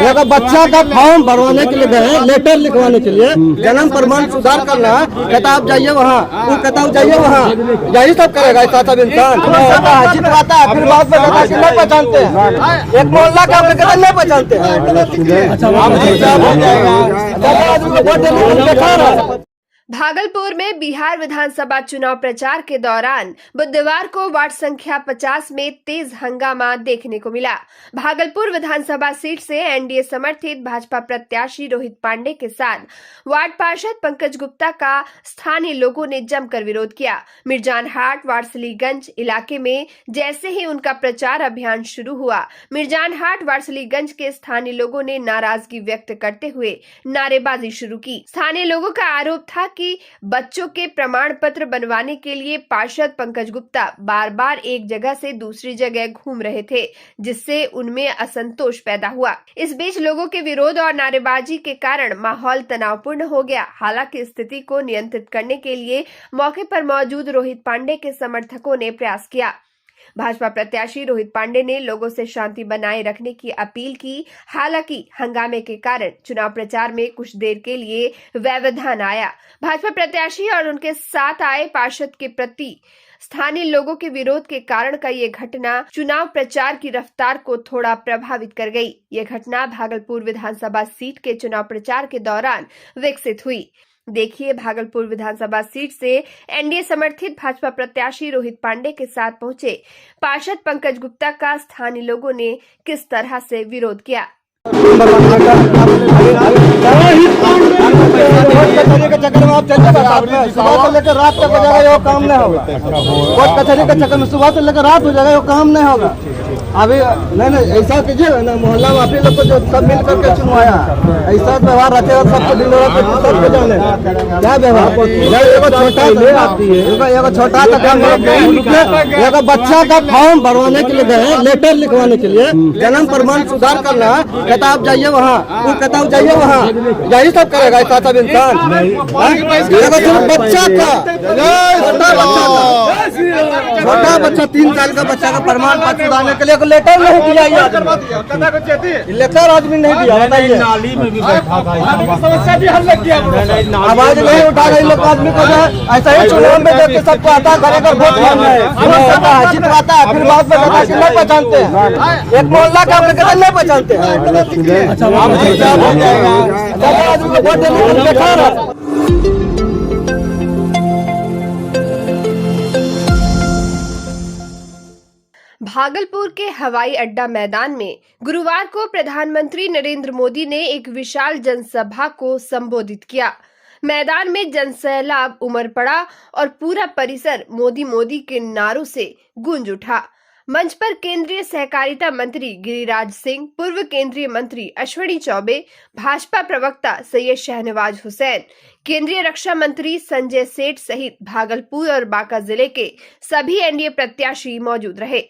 अगर बच्चा का फॉर्म भरवाने के लिए गए, लेटर लिखवाने के लिए, जन्म प्रमाण सुधार करना है, कहता आप जाइए वहाँ, वो कहता आप जाइए वहाँ, यही सब करेगा ऐसा सब इंसान। जितवाता है फिर बाद में कहता कि नहीं पहचानते हैं, एक मोहल्ला का कहता नहीं पहचानते हैं। भागलपुर में बिहार विधानसभा चुनाव प्रचार के दौरान बुधवार को वार्ड संख्या 50 में तेज हंगामा देखने को मिला। भागलपुर विधानसभा सीट से एनडीए समर्थित भाजपा प्रत्याशी रोहित पांडे के साथ वार्ड पार्षद पंकज गुप्ता का स्थानीय लोगों ने जमकर विरोध किया। मिर्जानहाट वारसलीगंज इलाके में जैसे ही उनका प्रचार अभियान शुरू हुआ, मिर्जानहाट वारसलीगंज के स्थानीय लोगों ने नाराजगी व्यक्त करते हुए नारेबाजी शुरू की। स्थानीय लोगों का आरोप था कि बच्चों के प्रमाण पत्र बनवाने के लिए पार्षद पंकज गुप्ता बार बार एक जगह से दूसरी जगह घूम रहे थे, जिससे उनमें असंतोष पैदा हुआ। इस बीच लोगों के विरोध और नारेबाजी के कारण माहौल तनावपूर्ण हो गया। हालांकि स्थिति को नियंत्रित करने के लिए मौके पर मौजूद रोहित पांडे के समर्थकों ने प्रयास किया। भाजपा प्रत्याशी रोहित पांडे ने लोगों से शांति बनाए रखने की अपील की। हालांकि हंगामे के कारण चुनाव प्रचार में कुछ देर के लिए व्यवधान आया। भाजपा प्रत्याशी और उनके साथ आए पार्षद के प्रति स्थानीय लोगों के विरोध के कारण का ये घटना चुनाव प्रचार की रफ्तार को थोड़ा प्रभावित कर गई। ये घटना भागलपुर विधानसभा सीट के चुनाव प्रचार के दौरान विकसित हुई। देखिए भागलपुर विधानसभा सीट से एनडीए समर्थित भाजपा प्रत्याशी रोहित पांडे के साथ पहुंचे पार्षद पंकज गुप्ता का स्थानीय लोगों ने किस तरह से विरोध किया। चक्कर में आप चलिए, सुबह से लेकर रात तक हो जाएगा, वो काम नहीं होगा। कोर्ट कचहरी के चक्कर में सुबह से लेकर रात हो जाएगा, वो काम नहीं होगा। अभी नहीं ऐसा कीजिएगा ना, मोहल्ला में आप ही लोग को जो सब मिल करके चुनवाया, ऐसा व्यवहार रखेगा सबको दिन सबको जाने क्या व्यवहार। एगो छोटा सा बच्चा का फॉर्म भरवाने के लिए गए, लेटर लिखवाने के लिए, जन्म प्रमाण सुधार करना है, कहता आप जाइए वहाँ, वो कहता आप जाइए वहाँ, यही सब करेगा ऐसा सब इंसान। बच्चा का छोटा बच्चा 3 साल का बच्चा का प्रमाण पत्र सुधारने के लिए लेटर नहीं दिया, लेटर आदमी नहीं दिया। बताइए आवाज नहीं उठा रही लोग आदमी को, ऐसा ही चुनाव में देख के सबको आता करेगा वोट मांगना है, जितवाता है फिर बाद में कहता कि नहीं पहचानते हैं, एक मोहल्ला का कहता नहीं पहचानते हैं। भागलपुर के हवाई अड्डा मैदान में गुरुवार को प्रधानमंत्री नरेंद्र मोदी ने एक विशाल जनसभा को संबोधित किया। मैदान में जनसैलाब उमड़ पड़ा और पूरा परिसर मोदी मोदी के नारों से गूंज उठा। मंच पर केंद्रीय सहकारिता मंत्री गिरिराज सिंह, पूर्व केंद्रीय मंत्री अश्विनी चौबे, भाजपा प्रवक्ता सैयद शहनवाज हुसैन, केंद्रीय रक्षा मंत्री संजय सेठ सहित भागलपुर और बांका जिले के सभी एनडीए प्रत्याशी मौजूद रहे।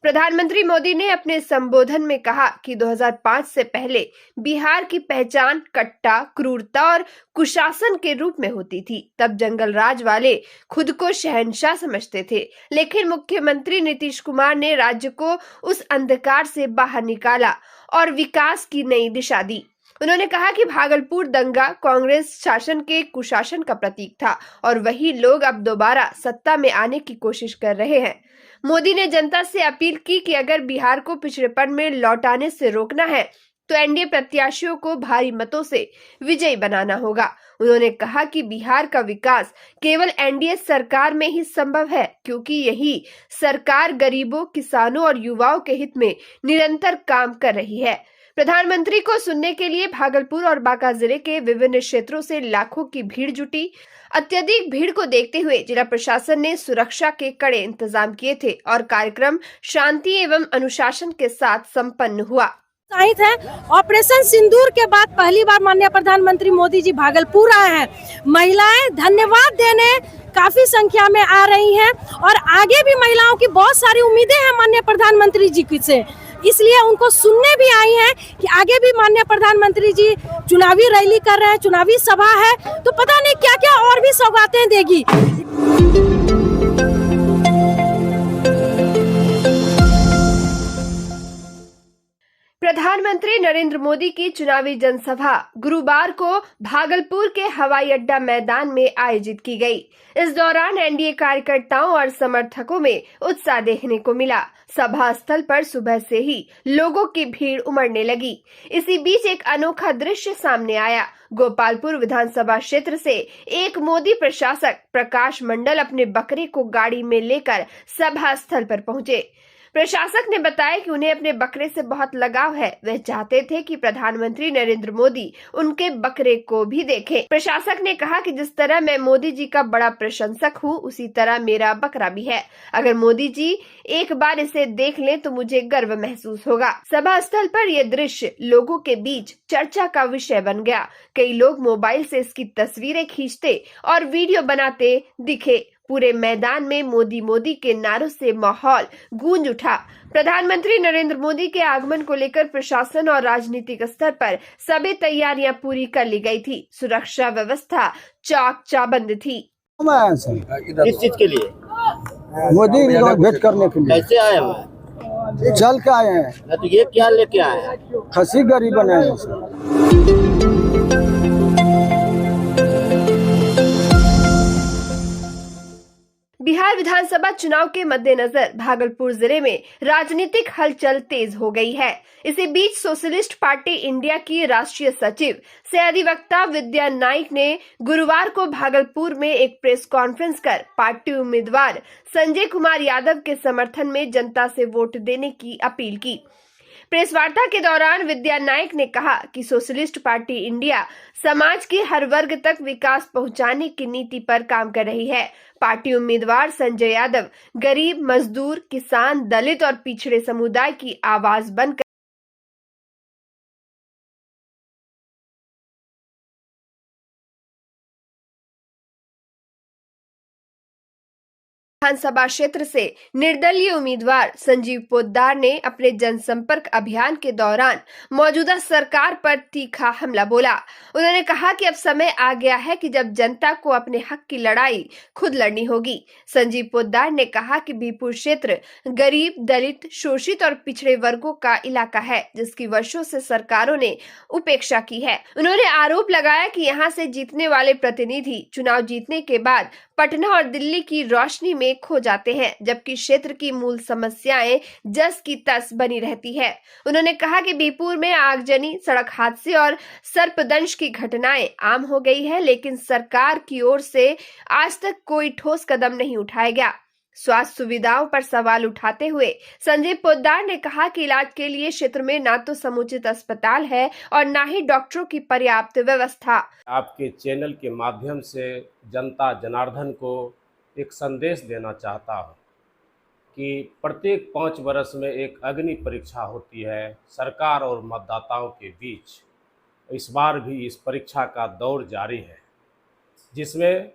प्रधानमंत्री मोदी ने अपने संबोधन में कहा कि 2005 से पहले बिहार की पहचान कट्टा, क्रूरता और कुशासन के रूप में होती थी। तब जंगल राज वाले खुद को शहंशाह समझते थे, लेकिन मुख्यमंत्री नीतीश कुमार ने राज्य को उस अंधकार से बाहर निकाला और विकास की नई दिशा दी। उन्होंने कहा कि भागलपुर दंगा कांग्रेस शासन के कुशासन का प्रतीक था और वही लोग अब दोबारा सत्ता में आने की कोशिश कर रहे हैं। मोदी ने जनता से अपील की कि अगर बिहार को पिछड़ेपन में लौटाने से रोकना है तो एनडीए प्रत्याशियों को भारी मतों से विजयी बनाना होगा। उन्होंने कहा कि बिहार का विकास केवल एनडीए सरकार में ही संभव है, क्योंकि यही सरकार गरीबों, किसानों और युवाओं के हित में निरंतर काम कर रही है। प्रधानमंत्री को सुनने के लिए भागलपुर और बांका जिले के विभिन्न क्षेत्रों से लाखों की भीड़ जुटी। अत्यधिक भीड़ को देखते हुए जिला प्रशासन ने सुरक्षा के कड़े इंतजाम किए थे और कार्यक्रम शांति एवं अनुशासन के साथ संपन्न हुआ। है ऑपरेशन सिंदूर के बाद पहली बार माननीय प्रधानमंत्री मोदी जी भागलपुर आए हैं। महिलाएं धन्यवाद देने काफी संख्या में आ रही हैं और आगे भी महिलाओं की बहुत सारी उम्मीदें हैं माननीय प्रधानमंत्री जी से, इसलिए उनको सुनने भी आई हैं कि आगे भी माननीय प्रधानमंत्री जी चुनावी रैली कर रहे हैं, चुनावी सभा है, तो पता नहीं क्या क्या और भी सौगातें देगी। नरेंद्र मोदी की चुनावी जनसभा गुरुवार को भागलपुर के हवाई अड्डा मैदान में आयोजित की गई। इस दौरान एनडीए कार्यकर्ताओं और समर्थकों में उत्साह देखने को मिला। सभा स्थल पर सुबह से ही लोगों की भीड़ उमड़ने लगी। इसी बीच एक अनोखा दृश्य सामने आया। गोपालपुर विधानसभा क्षेत्र से एक मोदी प्रशासक प्रकाश मंडल अपने बकरे को गाड़ी में लेकर सभा स्थल पर पहुंचे। प्रशासक ने बताया कि उन्हें अपने बकरे से बहुत लगाव है। वह चाहते थे कि प्रधानमंत्री नरेंद्र मोदी उनके बकरे को भी देखें। प्रशासक ने कहा कि जिस तरह मैं मोदी जी का बड़ा प्रशंसक हूं, उसी तरह मेरा बकरा भी है। अगर मोदी जी एक बार इसे देख लें तो मुझे गर्व महसूस होगा। सभा स्थल पर यह दृश्य लोगों के बीच चर्चा का विषय बन गया। कई लोग मोबाइल से इसकी तस्वीरें खींचते और वीडियो बनाते दिखे। पूरे मैदान में मोदी मोदी के नारों से माहौल गूंज उठा। प्रधानमंत्री नरेंद्र मोदी के आगमन को लेकर प्रशासन और राजनीतिक स्तर पर सभी तैयारियां पूरी कर ली गई थी। सुरक्षा व्यवस्था चाक चौबंद थी। किस चीज के लिए? मोदी भेंट करने के लिए। कैसे आए हैं? चल के आए हैं। तो ये क्या लेके आए हैं? खसी गरीब बनाए हैं। बिहार विधानसभा चुनाव के मद्देनजर भागलपुर जिले में राजनीतिक हलचल तेज हो गई है। इसी बीच सोशलिस्ट पार्टी इंडिया की राष्ट्रीय सचिव सह अधिवक्ता विद्या नाइक ने गुरुवार को भागलपुर में एक प्रेस कॉन्फ्रेंस कर पार्टी उम्मीदवार संजय कुमार यादव के समर्थन में जनता से वोट देने की अपील की। प्रेस वार्ता के दौरान विद्या नाइक ने कहा कि सोशलिस्ट पार्टी इंडिया समाज के हर वर्ग तक विकास पहुंचाने की नीति पर काम कर रही है। पार्टी उम्मीदवार संजय यादव गरीब, मजदूर, किसान, दलित और पिछड़े समुदाय की आवाज बनकर विधानसभा क्षेत्र से निर्दलीय उम्मीदवार संजीव पोद्दार ने अपने जनसंपर्क अभियान के दौरान मौजूदा सरकार पर तीखा हमला बोला। उन्होंने कहा कि अब समय आ गया है कि जब जनता को अपने हक की लड़ाई खुद लड़नी होगी। संजीव पोद्दार ने कहा कि बीरपुर क्षेत्र गरीब, दलित, शोषित और पिछड़े वर्गों का इलाका है, जिसकी वर्षों से सरकारों ने उपेक्षा की है। उन्होंने आरोप लगाया कि यहां से जीतने वाले प्रतिनिधि चुनाव जीतने के बाद पटना और दिल्ली की रोशनी में खो जाते हैं, जबकि क्षेत्र की मूल समस्याएं जस की तस बनी रहती है। उन्होंने कहा कि बीरपुर में आगजनी, सड़क हादसे और सर्पदंश की घटनाएं आम हो गई है, लेकिन सरकार की ओर से आज तक कोई ठोस कदम नहीं उठाया गया। स्वास्थ्य सुविधाओं पर सवाल उठाते हुए संजय पोद्दार ने कहा कि इलाज के लिए क्षेत्र में ना तो समुचित अस्पताल है और ना ही डॉक्टरों की पर्याप्त व्यवस्था। आपके चैनल के माध्यम से जनता जनार्दन को एक संदेश देना चाहता हूँ कि प्रत्येक 5 वर्ष में एक अग्नि परीक्षा होती है सरकार और मतदाताओं के बीच। इस बार भी इस परीक्षा का दौर जारी है, जिसमें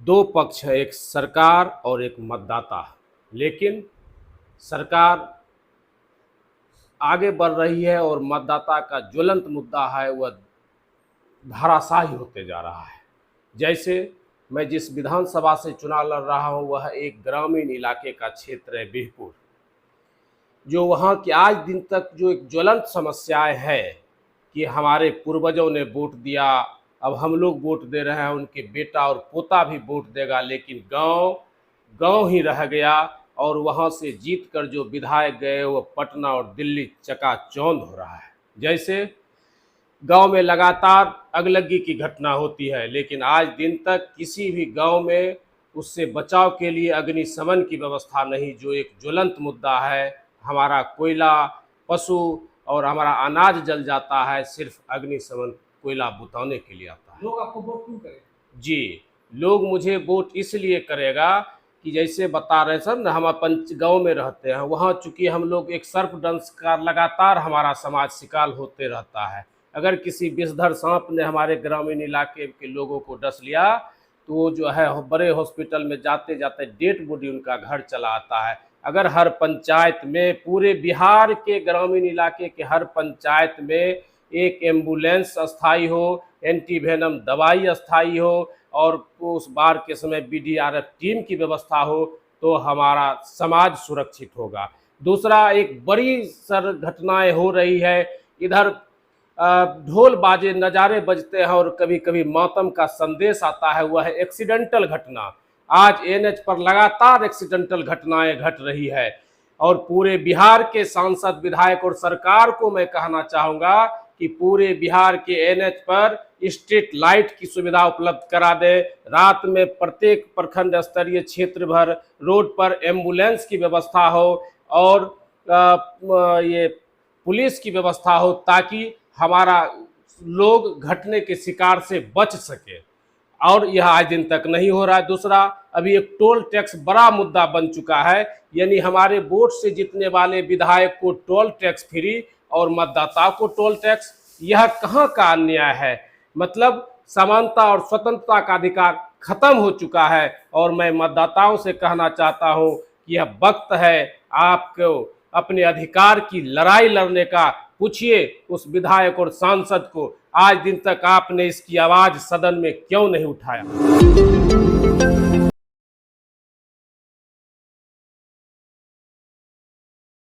2 पक्ष है, एक सरकार और एक मतदाता। लेकिन सरकार आगे बढ़ रही है और मतदाता का ज्वलंत मुद्दा है वह धाराशाही होते जा रहा है। जैसे मैं जिस विधानसभा से चुनाव लड़ रहा हूँ वह एक ग्रामीण इलाके का क्षेत्र है बीरपुर, जो वहाँ की आज दिन तक जो एक ज्वलंत समस्याएं है कि हमारे पूर्वजों ने वोट दिया, अब हम लोग वोट दे रहे हैं, उनके बेटा और पोता भी वोट देगा, लेकिन गांव ही रह गया और वहां से जीत कर जो विधायक गए वो पटना और दिल्ली चकाचौंध हो रहा है। जैसे गांव में लगातार अगलगी की घटना होती है, लेकिन आज दिन तक किसी भी गांव में उससे बचाव के लिए अग्निशमन की व्यवस्था नहीं, जो एक ज्वलंत मुद्दा है। हमारा कोयला, पशु और हमारा अनाज जल जाता है, सिर्फ अग्निशमन कोयला बुताने के लिए आता है। लोग आपको वोट क्यों करें? जी, लोग मुझे वोट इसलिए करेगा कि जैसे बता रहे सर ना, हम गांव में रहते हैं, वहाँ चूँकि हम लोग एक सर्पदंश का लगातार हमारा समाज शिकार होते रहता है। अगर किसी विषधर सांप ने हमारे ग्रामीण इलाके के लोगों को डस लिया तो वो जो है बड़े हॉस्पिटल में जाते जाते डेड बॉडी उनका घर चला आता है। अगर हर पंचायत में, पूरे बिहार के ग्रामीण इलाके के हर पंचायत में एक एम्बुलेंस अस्थायी हो, एंटीवेनम दवाई अस्थायी हो और उस बार के समय BDRF टीम की व्यवस्था हो तो हमारा समाज सुरक्षित होगा। दूसरा, एक बड़ी सर घटनाएं हो रही है इधर, ढोल बाजे नजारे बजते हैं और कभी कभी मातम का संदेश आता है, वह है एक्सीडेंटल घटना। आज एनएच पर लगातार एक्सीडेंटल घटनाएं घट रही है और पूरे बिहार के सांसद, विधायक और सरकार को मैं कहना चाहूंगा कि पूरे बिहार के एनएच पर स्ट्रीट लाइट की सुविधा उपलब्ध करा दे। रात में प्रत्येक प्रखंड स्तरीय क्षेत्र भर रोड पर एम्बुलेंस की व्यवस्था हो और ये पुलिस की व्यवस्था हो, ताकि हमारा लोग घटने के शिकार से बच सके, और यह आज दिन तक नहीं हो रहा है। दूसरा, अभी एक टोल टैक्स बड़ा मुद्दा बन चुका है, यानी हमारे वोट से जीतने वाले विधायक को टोल टैक्स फ्री और मतदाताओं को टोल टैक्स। यह कहाँ का अन्याय है? मतलब समानता और स्वतंत्रता का अधिकार खत्म हो चुका है। और मैं मतदाताओं से कहना चाहता हूँ कि यह वक्त है आपको अपने अधिकार की लड़ाई लड़ने का। पूछिए उस विधायक और सांसद को, आज दिन तक आपने इसकी आवाज सदन में क्यों नहीं उठाया?